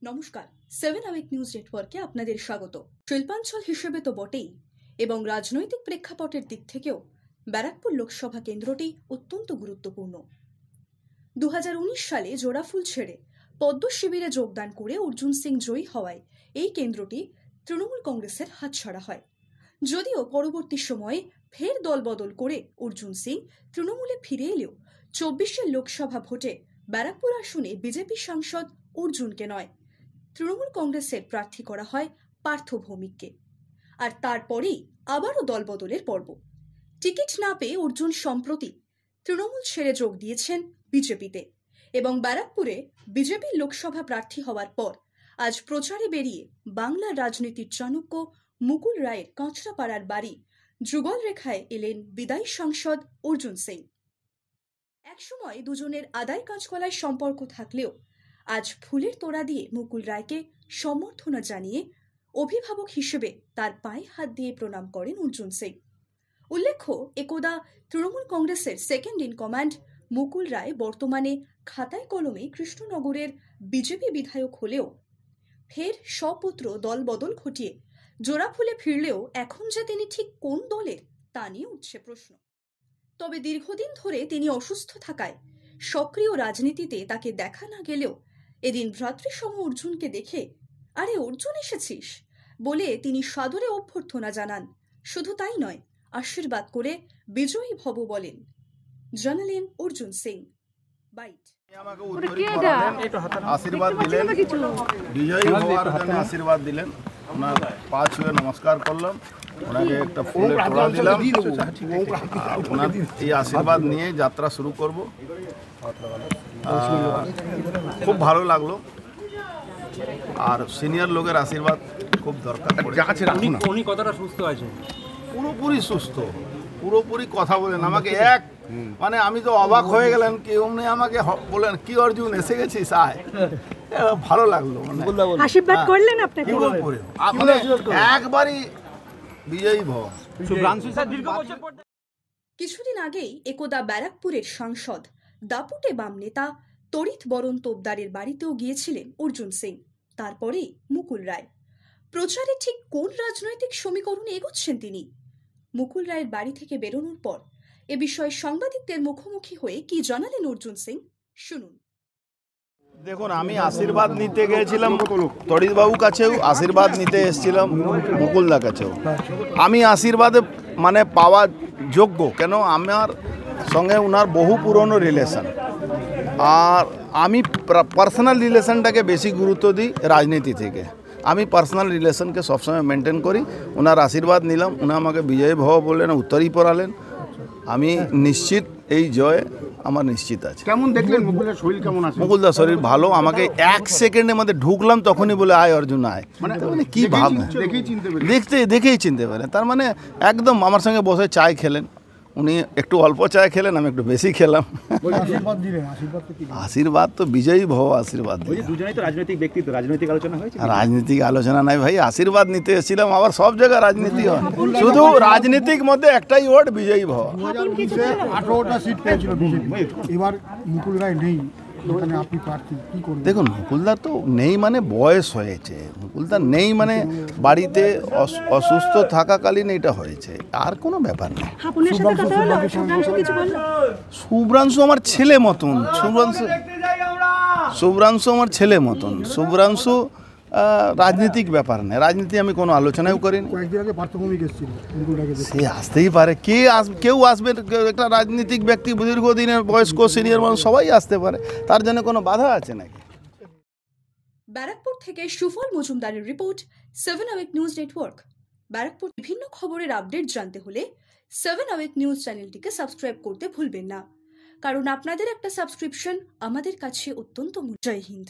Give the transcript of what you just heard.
নমস্কার, 7 hour news নেটওয়ার্কে আপনাদের স্বাগত। শিল্পাঞ্চল হিসেবে তো বটেই, এবং রাজনৈতিক প্রেক্ষাপটের দিক থেকেও ব্যারাকপুর লোকসভা কেন্দ্রটি অত্যন্ত গুরুত্বপূর্ণ। 2019 সালে জোড়াফুল ছেড়ে পদ্ম শিবিরে যোগদান করে অর্জুন সিং জয়ী হওয়ায় এই কেন্দ্রটি তৃণমূল কংগ্রেসের হাতছাড়া হয়। যদিও পরবর্তী সময়ে ফের দলবদল করে অর্জুন সিং তৃণমূলে ফিরে এলেও 24 লোকসভা ভোটে ব্যারাকপুর আসনে বিজেপি সাংসদ অর্জুনকে নয়, তৃণমূল কংগ্রেসের প্রার্থী করা হয় পার্থ ভৌমিককে। আর তারপরেই আবারও দলবদলের পর্ব। টিকিট না পেয়ে অর্জুন সম্প্রতি তৃণমূল ছেড়ে যোগ দিয়েছেন বিজেপিতে, এবং ব্যারাকপুরে বিজেপির লোকসভা প্রার্থী হওয়ার পর আজ প্রচারে বেরিয়ে বাংলার রাজনীতির চাণক্য মুকুল রায়ের কাঁচরাপাড়ার বাড়ি যুগল রেখায় এলেন বিদায়ী সাংসদ অর্জুন সিং। একসময় দুজনের আদায় কাঁচকলায় সম্পর্ক থাকলেও আজ ফুলের তোড়া দিয়ে মুকুল রায়কে সম্বর্ধনা জানিয়ে অভিভাবক হিসেবে তার পায়ে হাত দিয়ে প্রণাম করেন অর্জুন সিং। উল্লেখ্য, একদা তৃণমূল কংগ্রেসের second in command Mukul Roy বর্তমানে খাতায় কলমে কৃষ্ণনগরের বিজেপি বিধায়ক হলেও ফের স্বপুত্র দলবদল ঘটিয়ে জোড়াফুলে ফিরলেও এখন যে তিনি ঠিক কোন দলের তা নিয়ে উঠছে প্রশ্ন। তবে দীর্ঘদিন ধরে তিনি অসুস্থ থাকায় সক্রিয় রাজনীতিতে তাকে দেখা না গেলেও এদিন ভ্রাতৃসম অর্জুনকে দেখে "আরে অর্জুন এসেছিস" বলে তিনি সাদরে অভ্যর্থনা জানান। শুধু তাই নয়, আশীর্বাদ করে বিজয়ী ভব বলেন, জানালেন অর্জুন সিং। বাইট আশীর্বাদ দিলেন, বিজয়ী হওয়ার জন্য আশীর্বাদ দিলেন। ওনার পা ছুঁয়ে নমস্কার করলাম, ওনাকে একটা ফুলের তোড়া দিলাম। ওনার এই আশীর্বাদ নিয়ে যাত্রা শুরু করব। খুব ভালো লাগলো, আর সিনিয়র লোকের আশীর্বাদ খুব দরকার। উনি কতটা সুস্থ আছেন? পুরোপুরি সুস্থ, পুরোপুরি কথা বলেন আমাকে মানে আমি তো অবাক হয়ে গেলেন কি উনি আমাকে বলেন কি অর্জুন এসে গেছিস আয়। ভালো লাগলো, মানে আশীর্বাদ করলেন আপনাকে পুরোপুরি, মানে একবারই বিজয়ী ভব। কিছুদিন আগেই একদা ব্যারাকপুরের সাংসদ দাপুটে বাম নেতা তড়িৎ বরণ তোপদারের বাড়িতেও গিয়েছিলেন অর্জুন সিং। তারপরেই মুকুল রায়। প্রচারে ঠিক কোন রাজনৈতিক সমীকরণে এগোচ্ছেন তিনি? মুকুল রায়ের বাড়ি থেকে বেরোনোর পর এ বিষয়ে সাংবাদিকদের মুখোমুখি হয়ে কি জানালেন অর্জুন সিং, শুনুন। দেখুন, আমি আশীর্বাদ নিতে গিয়েছিলাম তড়িৎবাবু কাছেও, আশীর্বাদ নিতে এসেছিলাম মুকুলদার কাছেও। আমি আশীর্বাদে মানে পাওয়া যোগ্য, কেন আমার সঙ্গে ওনার বহু পুরনো রিলেশন, আর আমি পার্সোনাল রিলেশনটাকে বেশি গুরুত্ব দিই রাজনীতি থেকে। আমি পার্সোনাল রিলেশনকে সবসময় মেনটেন করি। ওনার আশীর্বাদ নিলাম, উনি আমাকে বিজয়ী ভব বললেন, উত্তরই পড়ালেন। আমি নিশ্চিত এই জয় আমার নিশ্চিত আছে। কেমন দেখলেন মুকুলের শরীর কেমন আছে? মুকুলদার শরীর ভালো। আমাকে 1 সেকেন্ডের মধ্যে ঢুকলাম তখনই বলে আয় অর্জুন আয়। মানে কি ভাবনা, দেখেই চিনতে পারেন। তার মানে একদম আমার সঙ্গে বসে চায় খেলেন। উনি একটু অল্প চায় খেলেন, আমি একটু বেশি খেলাম। আশীর্বাদ তো বিজয়ী ভব আশীর্বাদ। দুজনেই তো রাজনৈতিক ব্যক্তিত্ব, রাজনৈতিক আলোচনা হয়েছে? রাজনৈতিক আলোচনা নাই ভাই, আশীর্বাদ নিতে এসেছিলাম। আবার সব জায়গায় রাজনীতি হয়, শুধু রাজনীতিক মধ্যে একটাই ওয়ার্ড বিজয়ী ভব। 18টা সিট পেয়েছিল বিজেপি, এবার মুকুল রায় নেই, আপনি প্রার্থী কি করবেন? দেখুন, মুকুলদার তো নেই মানে বয়স হয়েছে, মুকুলদার নেই মানে বাড়িতে অসুস্থ থাকাকালীন এটা হয়েছে, আর কোনো ব্যাপার নেই। শুভ্রাংশু আমার ছেলে মতন, শুভ্রাংশু আমার ছেলে মতন। শুভ্রাংশু রাজনীতিক ব্যাপার নেই, রাজনীতি আমি কোনো আলোচনাও করিনি। সে আসতেই পারে, কেউ আসবে, একটা রাজনীতিক ব্যক্তি দীর্ঘদিনের বয়স্ক সিনিয়র মানুষ সবাই আসতে পারে, তার জন্য কোনো বাধা আছে নাকি? ব্যারাকপুর থেকে সুফল মজুমদারের report, 7 hour news network. Barrackpore বিভিন্ন খবরের আপডেট জানতে হলে 7 আওয়ার নিউজ চ্যানেলটিকে সাবস্ক্রাইব করতে ভুলবেন না, কারণ আপনাদের একটা সাবস্ক্রিপশন আমাদের কাছে অত্যন্ত। জয় হিন্দ।